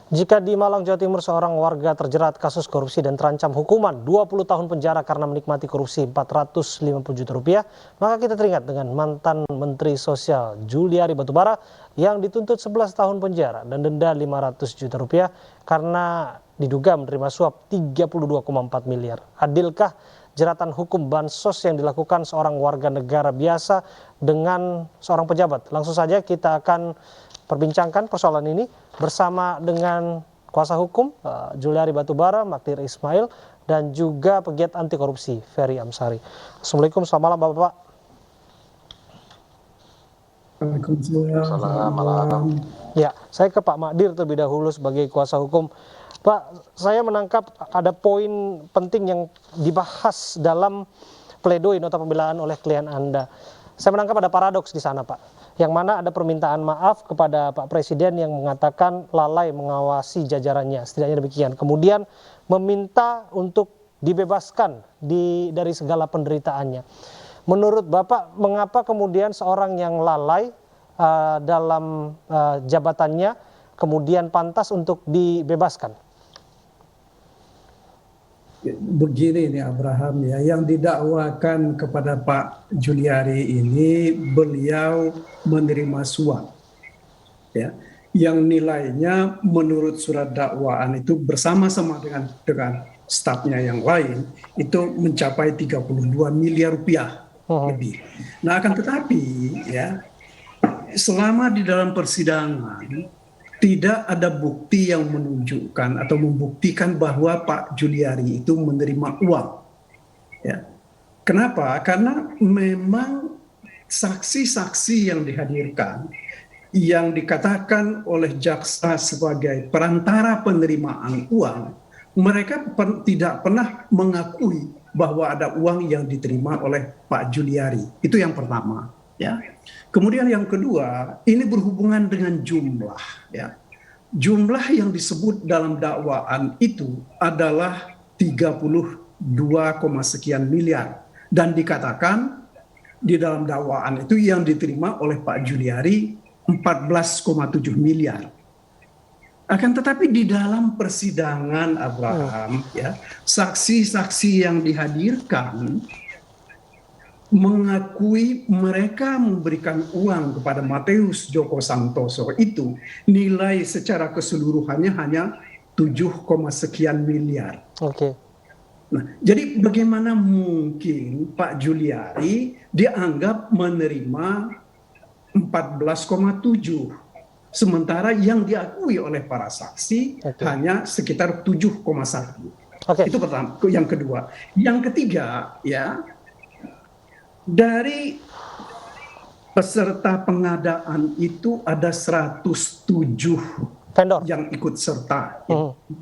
Jika di Malang, Jawa Timur, seorang warga terjerat kasus korupsi dan terancam hukuman 20 tahun penjara karena menikmati korupsi 450 juta rupiah, maka kita teringat dengan mantan Menteri Sosial Juliari Batubara yang dituntut 11 tahun penjara dan denda 500 juta rupiah karena diduga menerima suap 32,4 miliar. Adilkah jeratan hukum bansos yang dilakukan seorang warga negara biasa dengan seorang pejabat? Langsung saja kita akan perbincangkan persoalan ini bersama dengan kuasa hukum Juliari Batubara, Magdir Ismail, dan juga pegiat anti korupsi Ferry Amsari. Assalamualaikum, selamat malam Bapak-Bapak. Waalaikumsalam. Selamat malam. Ya, saya ke Pak Magdir terlebih dahulu sebagai kuasa hukum. Pak, saya menangkap ada poin penting yang dibahas dalam pledoi nota pembelaan oleh klien Anda. Saya menangkap ada paradoks di sana, Pak. Yang mana ada permintaan maaf kepada Pak Presiden yang mengatakan lalai mengawasi jajarannya, setidaknya demikian. Kemudian meminta untuk dibebaskan dari segala penderitaannya. Menurut Bapak, mengapa kemudian seorang yang lalai dalam jabatannya kemudian pantas untuk dibebaskan? Begini nih Abraham ya, yang didakwakan kepada Pak Juliari ini beliau menerima suap ya, yang nilainya menurut surat dakwaan itu bersama-sama dengan stafnya yang lain itu mencapai 32 miliar rupiah lebih. Nah akan tetapi ya, selama di dalam persidangan tidak ada bukti yang menunjukkan atau membuktikan bahwa Pak Juliari itu menerima uang. Ya. Kenapa? Karena memang saksi-saksi yang dihadirkan yang dikatakan oleh jaksa sebagai perantara penerimaan uang, mereka tidak pernah mengakui bahwa ada uang yang diterima oleh Pak Juliari. Itu yang pertama. Ya. Kemudian yang kedua, ini berhubungan dengan jumlah. Ya. Jumlah yang disebut dalam dakwaan itu adalah 32, sekian miliar. Dan dikatakan di dalam dakwaan itu yang diterima oleh Pak Juliari 14,7 miliar. Akan tetapi di dalam persidangan Abraham, ya, saksi-saksi yang dihadirkan mengakui mereka memberikan uang kepada Matius Djoko Santoso itu nilai secara keseluruhannya hanya 7, sekian miliar. Oke. Nah, jadi bagaimana mungkin Pak Juliari dianggap menerima 14,7 sementara yang diakui oleh para saksi hanya sekitar 7,1. Itu pertama. Yang kedua, yang ketiga ya, dari peserta pengadaan itu ada 107 vendor yang ikut serta,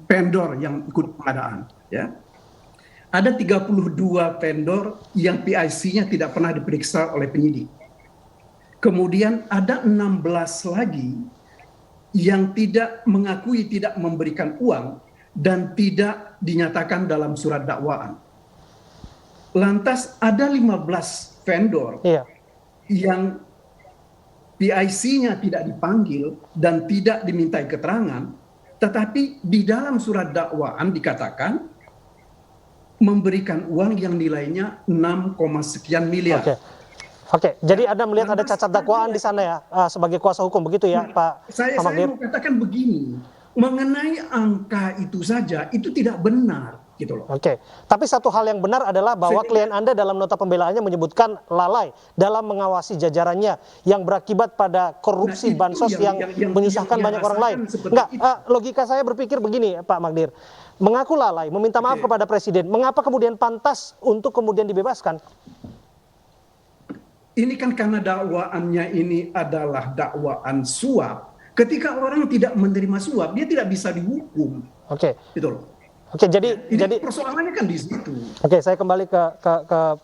vendor yang ikut pengadaan. Ya. Ada 32 vendor yang PIC-nya tidak pernah diperiksa oleh penyidik. Kemudian ada 16 lagi yang tidak mengakui tidak memberikan uang dan tidak dinyatakan dalam surat dakwaan. Lantas ada 15 vendor yang PIC-nya tidak dipanggil dan tidak dimintai keterangan, tetapi di dalam surat dakwaan dikatakan memberikan uang yang nilainya 6, sekian miliar. Oke, jadi Anda melihat ada cacat dakwaan di sana ya, sebagai kuasa hukum, begitu ya, Pak? Saya mau katakan begini, mengenai angka itu saja itu tidak benar. Gitu loh. Oke, tapi satu hal yang benar adalah bahwa klien Anda dalam nota pembelaannya menyebutkan lalai dalam mengawasi jajarannya yang berakibat pada korupsi bansos yang menyusahkan banyak orang lain. Enggak, logika saya berpikir begini Pak Magdir, mengaku lalai, meminta maaf kepada Presiden, mengapa kemudian pantas untuk kemudian dibebaskan? Ini kan karena dakwaannya ini adalah dakwaan suap. Ketika orang tidak menerima suap, dia tidak bisa dihukum. Oke. Gitu loh. Oke, jadi persoalannya kan di situ. Oke, saya kembali ke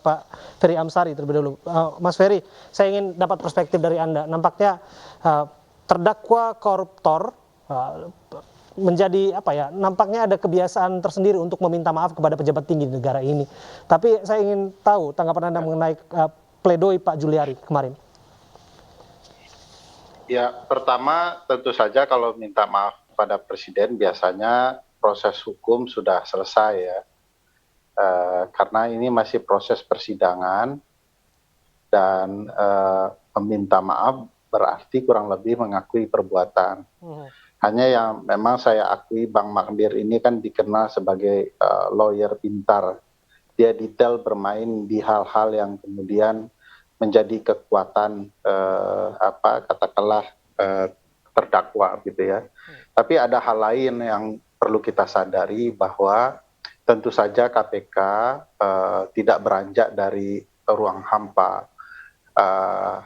Pak Ferry Amsari terlebih dahulu. Mas Ferry, saya ingin dapat perspektif dari Anda. Nampaknya terdakwa koruptor menjadi apa ya? Nampaknya ada kebiasaan tersendiri untuk meminta maaf kepada pejabat tinggi di negara ini. Tapi saya ingin tahu tanggapan Anda mengenai pledoi Pak Juliari kemarin. Ya, pertama tentu saja kalau minta maaf kepada presiden biasanya proses hukum sudah selesai ya. Karena ini masih proses persidangan dan meminta maaf berarti kurang lebih mengakui perbuatan. Hanya yang memang saya akui Bang Magdir ini kan dikenal sebagai lawyer pintar. Dia detail bermain di hal-hal yang kemudian menjadi kekuatan katakanlah terdakwa gitu ya. Tapi ada hal lain yang perlu kita sadari bahwa tentu saja KPK tidak beranjak dari ruang hampa.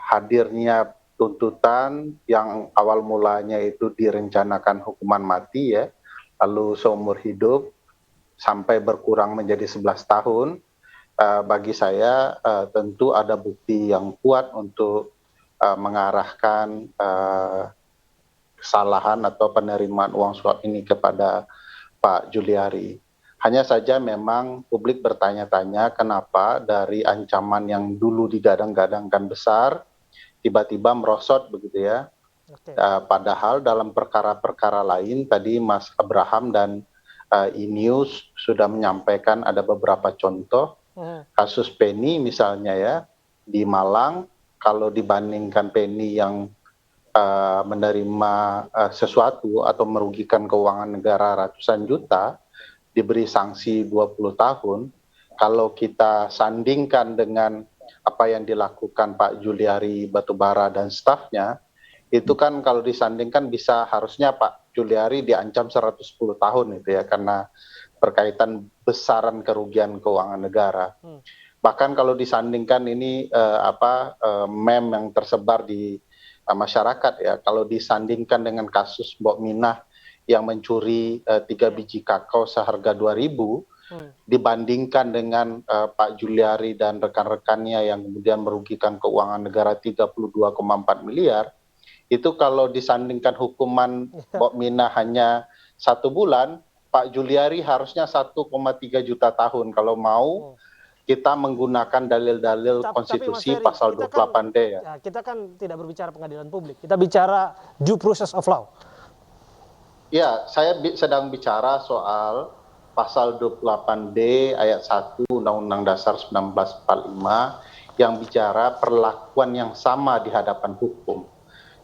Hadirnya tuntutan yang awal mulanya itu direncanakan hukuman mati ya, lalu seumur hidup sampai berkurang menjadi 11 tahun, bagi saya tentu ada bukti yang kuat untuk mengarahkan kesalahan atau penerimaan uang suap ini kepada Pak Juliari. Hanya saja memang publik bertanya-tanya kenapa dari ancaman yang dulu digadang-gadangkan besar, tiba-tiba merosot begitu ya. Padahal dalam perkara-perkara lain tadi Mas Abraham dan E-News sudah menyampaikan ada beberapa contoh. Kasus Penny misalnya ya, di Malang, kalau dibandingkan Penny yang menerima sesuatu atau merugikan keuangan negara ratusan juta, diberi sanksi 20 tahun, kalau kita sandingkan dengan apa yang dilakukan Pak Juliari Batubara dan stafnya, itu kan kalau disandingkan bisa harusnya Pak Juliari diancam 110 tahun itu ya, karena berkaitan besaran kerugian keuangan negara. Bahkan kalau disandingkan ini meme yang tersebar di masyarakat ya, kalau disandingkan dengan kasus Mbok Minah yang mencuri 3 biji kakao seharga 2.000, dibandingkan dengan Pak Juliari dan rekan-rekannya yang kemudian merugikan keuangan negara 32,4 miliar, itu kalau disandingkan hukuman Mbok Minah hanya 1 bulan, Pak Juliari harusnya 1,3 juta tahun kalau mau kita menggunakan dalil-dalil konstitusi pasal 28D ya. Kita kan tidak berbicara pengadilan publik, kita bicara due process of law. Ya, saya sedang bicara soal pasal 28D ayat 1 Undang-Undang Dasar 1945 yang bicara perlakuan yang sama di hadapan hukum.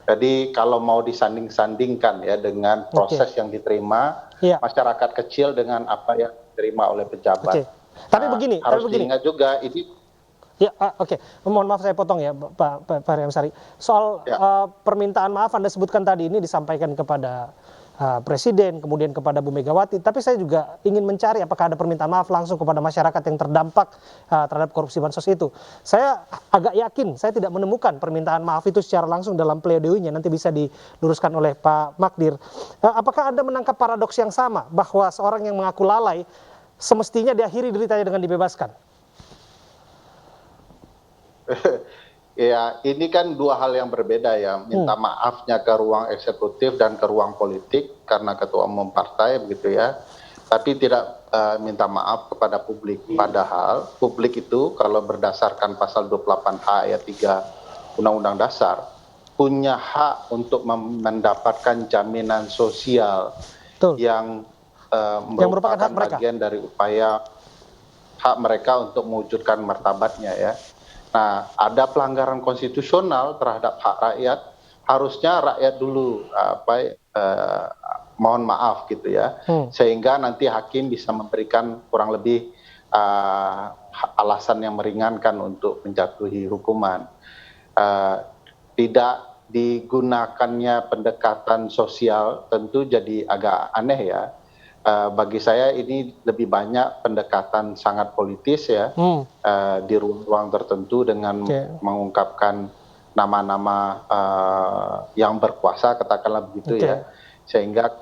Jadi kalau mau disanding-sandingkan ya dengan proses yang diterima masyarakat kecil dengan apa yang diterima oleh pejabat. Tapi begini, harus diingat juga ini. Ya, mohon maaf saya potong ya Pak Fahri Amsari. Soal permintaan maaf Anda sebutkan tadi ini disampaikan kepada Presiden, kemudian kepada Bu Megawati. Tapi saya juga ingin mencari apakah ada permintaan maaf langsung kepada masyarakat yang terdampak terhadap korupsi bansos itu. Saya agak yakin saya tidak menemukan permintaan maaf itu secara langsung dalam pledoi-nya. Nanti bisa diluruskan oleh Pak Magdir. Apakah Anda menangkap paradoks yang sama bahwa seorang yang mengaku lalai semestinya diakhiri deritanya dengan dibebaskan? Ya, ini kan dua hal yang berbeda ya. Minta maafnya ke ruang eksekutif dan ke ruang politik karena ketua umum partai begitu ya. Tapi tidak minta maaf kepada publik. Padahal publik itu kalau berdasarkan pasal 28H ayat 3 Undang-Undang Dasar punya hak untuk mendapatkan jaminan sosial yang merupakan bagian dari upaya hak mereka untuk mewujudkan martabatnya ya. Nah, ada pelanggaran konstitusional terhadap hak rakyat, harusnya rakyat dulu mohon maaf gitu ya, sehingga nanti hakim bisa memberikan kurang lebih alasan yang meringankan untuk menjatuhi hukuman. Tidak digunakannya pendekatan sosial tentu jadi agak aneh ya. Bagi saya ini lebih banyak pendekatan sangat politis ya, di ruang tertentu dengan mengungkapkan nama-nama yang berkuasa, katakanlah begitu ya, sehingga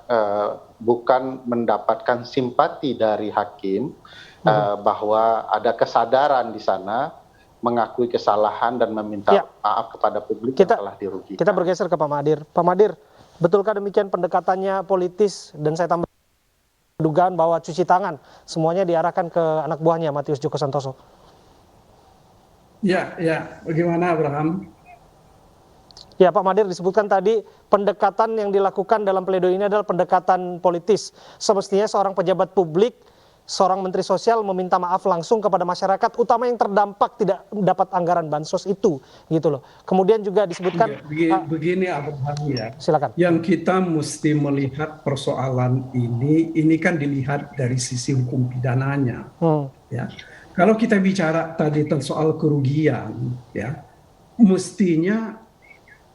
bukan mendapatkan simpati dari hakim bahwa ada kesadaran di sana mengakui kesalahan dan meminta maaf kepada publik yang telah dirugikan. Kita bergeser ke Pak Magdir. Pak Magdir, betulkah demikian pendekatannya politis dan saya tambah dugaan bahwa cuci tangan semuanya diarahkan ke anak buahnya Matius Djoko Santoso? Ya, bagaimana Abraham? Ya, Pak Madir, disebutkan tadi pendekatan yang dilakukan dalam pledoi ini adalah pendekatan politis. Semestinya seorang pejabat publik, seorang menteri sosial meminta maaf langsung kepada masyarakat, utama yang terdampak tidak dapat anggaran bansos itu, gitu loh. Kemudian juga disebutkan, Begini Abraham ya, silakan. yang kita mesti melihat persoalan ini kan dilihat dari sisi hukum pidananya. Ya, kalau kita bicara tadi tentang soal kerugian, ya, mestinya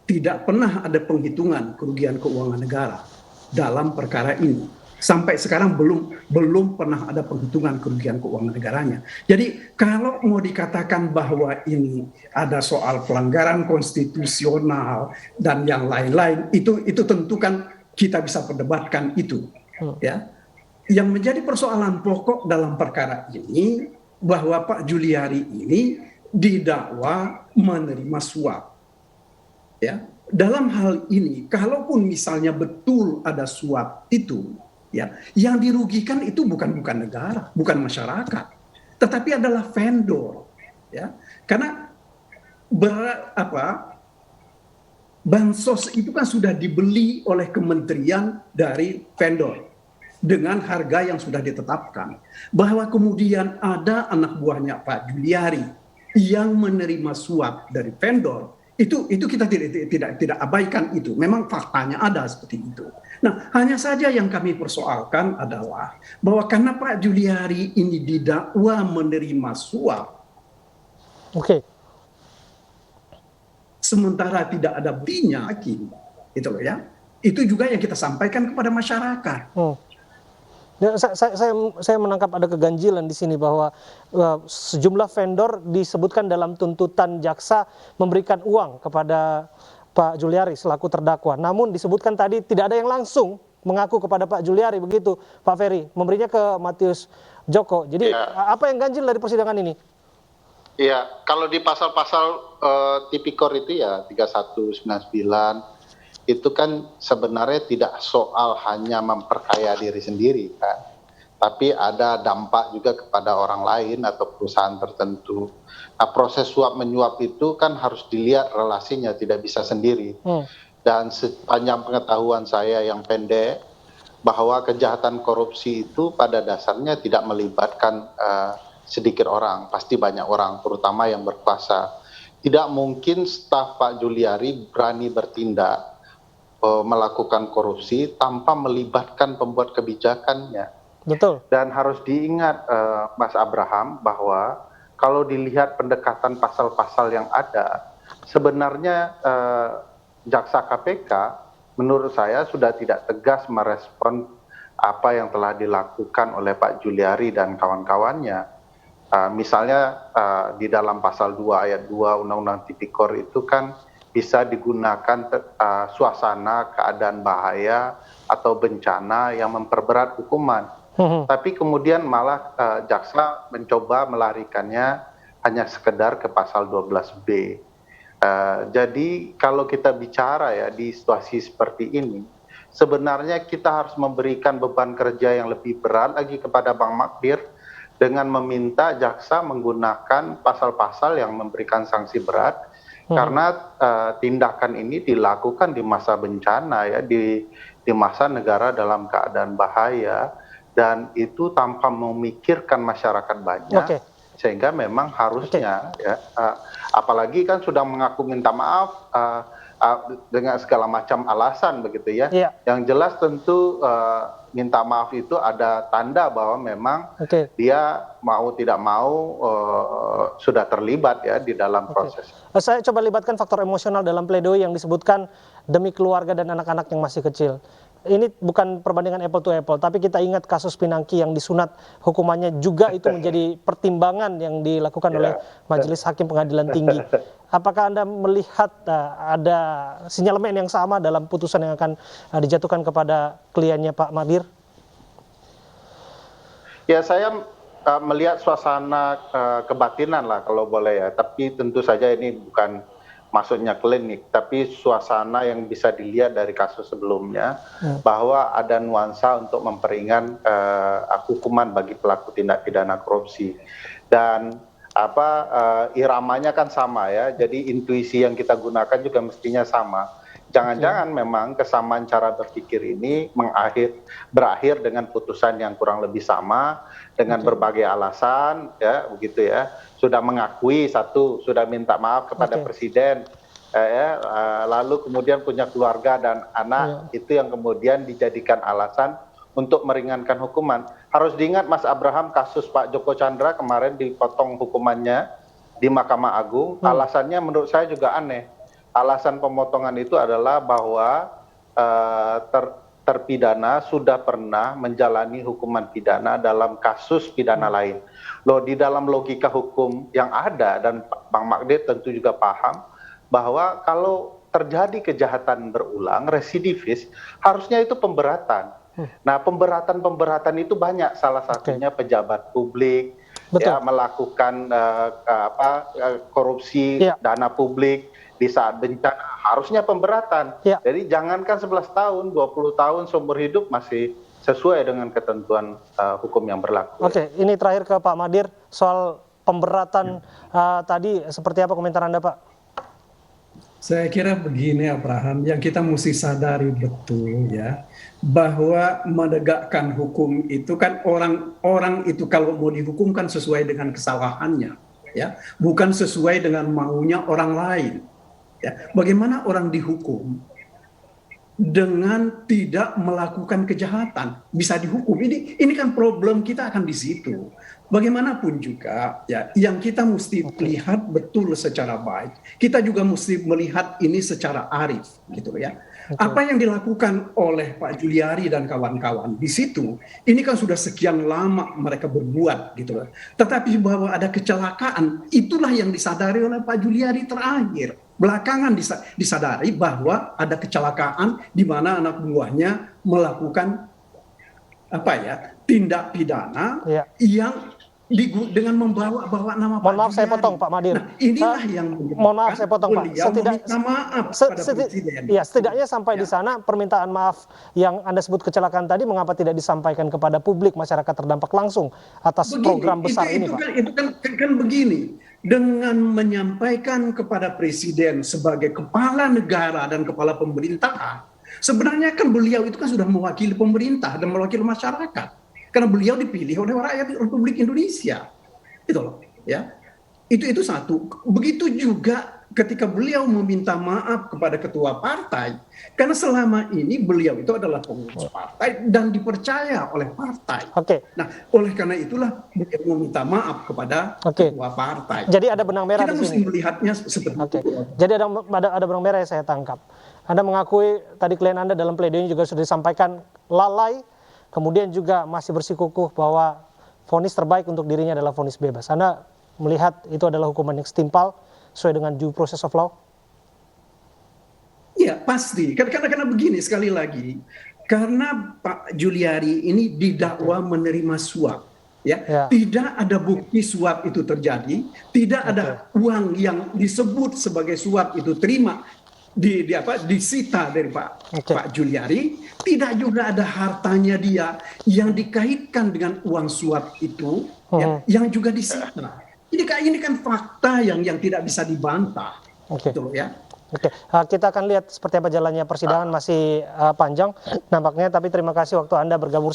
tidak pernah ada penghitungan kerugian keuangan negara dalam perkara ini. Sampai sekarang belum pernah ada penghitungan kerugian keuangan negaranya. Jadi kalau mau dikatakan bahwa ini ada soal pelanggaran konstitusional dan yang lain-lain, itu tentu kan kita bisa perdebatkan itu. Ya, yang menjadi persoalan pokok dalam perkara ini bahwa Pak Juliari ini didakwa menerima suap. Ya, dalam hal ini, kalaupun misalnya betul ada suap itu, ya, yang dirugikan itu bukan negara, bukan masyarakat, tetapi adalah vendor, ya, karena bansos itu kan sudah dibeli oleh kementerian dari vendor dengan harga yang sudah ditetapkan. Bahwa kemudian ada anak buahnya Pak Juliari yang menerima suap dari vendor, itu kita tidak abaikan itu. Memang faktanya ada seperti itu. Nah, hanya saja yang kami persoalkan adalah bahwa karena Pak Juliari ini didakwa menerima suap, sementara tidak ada buktinya, itu loh ya. Itu juga yang kita sampaikan kepada masyarakat. Ya, saya menangkap ada keganjilan di sini bahwa sejumlah vendor disebutkan dalam tuntutan jaksa memberikan uang kepada Pak Juliari selaku terdakwa. Namun disebutkan tadi tidak ada yang langsung mengaku kepada Pak Juliari, begitu Pak Ferry, memberinya ke Matius Joko. Jadi apa yang ganjil dari persidangan ini? Iya, kalau di pasal-pasal tipikor itu ya 3199 itu kan sebenarnya tidak soal hanya memperkaya diri sendiri kan, tapi ada dampak juga kepada orang lain atau perusahaan tertentu. Nah, proses suap menyuap itu kan harus dilihat relasinya, tidak bisa sendiri. Dan sepanjang pengetahuan saya yang pendek, bahwa kejahatan korupsi itu pada dasarnya tidak melibatkan sedikit orang, pasti banyak orang, terutama yang berkuasa. Tidak mungkin staf Pak Juliari berani bertindak melakukan korupsi tanpa melibatkan pembuat kebijakannya. Betul. Dan harus diingat Mas Abraham bahwa kalau dilihat pendekatan pasal-pasal yang ada, sebenarnya jaksa KPK menurut saya sudah tidak tegas merespon apa yang telah dilakukan oleh Pak Juliari dan kawan-kawannya. Misalnya di dalam pasal 2 ayat 2 Undang-Undang Tipikor itu kan bisa digunakan suasana keadaan bahaya atau bencana yang memperberat hukuman. Tapi kemudian malah jaksa mencoba melarikannya hanya sekedar ke pasal 12B. Jadi kalau kita bicara ya di situasi seperti ini, sebenarnya kita harus memberikan beban kerja yang lebih berat lagi kepada Bang Magdir dengan meminta jaksa menggunakan pasal-pasal yang memberikan sanksi berat. Karena tindakan ini dilakukan di masa bencana ya, di masa negara dalam keadaan bahaya, dan itu tanpa memikirkan masyarakat banyak, sehingga memang harusnya ya, apalagi kan sudah mengaku minta maaf dengan segala macam alasan begitu ya. Yang jelas tentu minta maaf itu ada tanda bahwa memang dia mau tidak mau sudah terlibat ya di dalam proses. Saya coba libatkan faktor emosional dalam pledoi yang disebutkan demi keluarga dan anak-anak yang masih kecil. Ini bukan perbandingan apple to apple, tapi kita ingat kasus Pinangki yang disunat hukumannya juga itu menjadi pertimbangan yang dilakukan oleh Majelis Hakim Pengadilan Tinggi. Apakah Anda melihat ada sinyalemen yang sama dalam putusan yang akan dijatuhkan kepada kliennya Pak Magdir? Ya, saya melihat suasana kebatinan lah kalau boleh ya, tapi tentu saja ini bukan maksudnya klinik, tapi suasana yang bisa dilihat dari kasus sebelumnya, bahwa ada nuansa untuk memperingan hukuman bagi pelaku tindak pidana korupsi. Dan iramanya kan sama ya, jadi intuisi yang kita gunakan juga mestinya sama. Jangan-jangan memang kesamaan cara berpikir ini berakhir dengan putusan yang kurang lebih sama dengan berbagai alasan, ya begitu ya. Sudah mengakui satu, sudah minta maaf kepada presiden, lalu kemudian punya keluarga dan anak, itu yang kemudian dijadikan alasan untuk meringankan hukuman. Harus diingat Mas Abraham, kasus Pak Joko Chandra kemarin dipotong hukumannya di Mahkamah Agung, alasannya menurut saya juga aneh. Alasan pemotongan itu adalah bahwa terpidana sudah pernah menjalani hukuman pidana dalam kasus pidana lain. Loh, di dalam logika hukum yang ada, dan Bang Magdir tentu juga paham, bahwa kalau terjadi kejahatan berulang, residivis, harusnya itu pemberatan. Nah, pemberatan itu banyak, salah satunya pejabat publik, ya, melakukan korupsi dana publik di saat bencana, harusnya pemberatan. Jadi jangankan 11 tahun, 20 tahun seumur hidup masih sesuai dengan ketentuan hukum yang berlaku. Oke, ini terakhir ke Pak Magdir soal pemberatan tadi, seperti apa komentar Anda, Pak? Saya kira begini Abraham, yang kita mesti sadari betul ya, bahwa menegakkan hukum itu kan orang itu kalau mau dihukum kan sesuai dengan kesalahannya, ya, bukan sesuai dengan maunya orang lain. Ya. Bagaimana orang dihukum dengan tidak melakukan kejahatan bisa dihukum? Ini kan problem kita akan di situ. Bagaimanapun juga ya, yang kita mesti lihat betul secara baik. Kita juga mesti melihat ini secara arif, gitu ya. Apa yang dilakukan oleh Pak Juliari dan kawan-kawan di situ, ini kan sudah sekian lama mereka berbuat, gitu ya. Tetapi bahwa ada kecelakaan, itulah yang disadari oleh Pak Juliari terakhir. Belakangan disadari bahwa ada kecelakaan di mana anak buahnya melakukan tindak pidana yang dengan membawa nama Pak Mohon maaf saya potong Pak Magdir. Nah, inilah yang mohon maaf saya potong Pak. Setidaknya sampai di sana permintaan maaf yang Anda sebut kecelakaan tadi, mengapa tidak disampaikan kepada publik, masyarakat terdampak langsung atas program besar ini, Pak? Itu kan begini, dengan menyampaikan kepada presiden sebagai kepala negara dan kepala pemerintahan, sebenarnya kan beliau itu kan sudah mewakili pemerintah dan mewakili masyarakat. Karena beliau dipilih oleh rakyat Republik Indonesia, itu loh, ya. Itu satu. Begitu juga ketika beliau meminta maaf kepada ketua partai, karena selama ini beliau itu adalah pengurus partai dan dipercaya oleh partai. Nah, oleh karena itulah beliau meminta maaf kepada ketua partai. Jadi ada benang merah di sini. Kita mesti melihatnya seperti itu. Jadi ada benang merah yang saya tangkap. Anda mengakui tadi klien Anda dalam pledoinya juga sudah disampaikan lalai. Kemudian juga masih bersikukuh bahwa vonis terbaik untuk dirinya adalah vonis bebas. Anda melihat itu adalah hukuman yang setimpal sesuai dengan due process of law? Iya, pasti. Karena begini, sekali lagi, karena Pak Juliari ini didakwa menerima suap. Ya. Tidak ada bukti suap itu terjadi, tidak ada uang yang disebut sebagai suap itu terima disita dari Pak Juliari, tidak juga ada hartanya dia yang dikaitkan dengan uang suap itu yang juga disita. Ini kan fakta yang tidak bisa dibantah. Gitu ya. Kita akan lihat seperti apa jalannya persidangan, masih panjang nampaknya, tapi terima kasih waktu Anda bergabung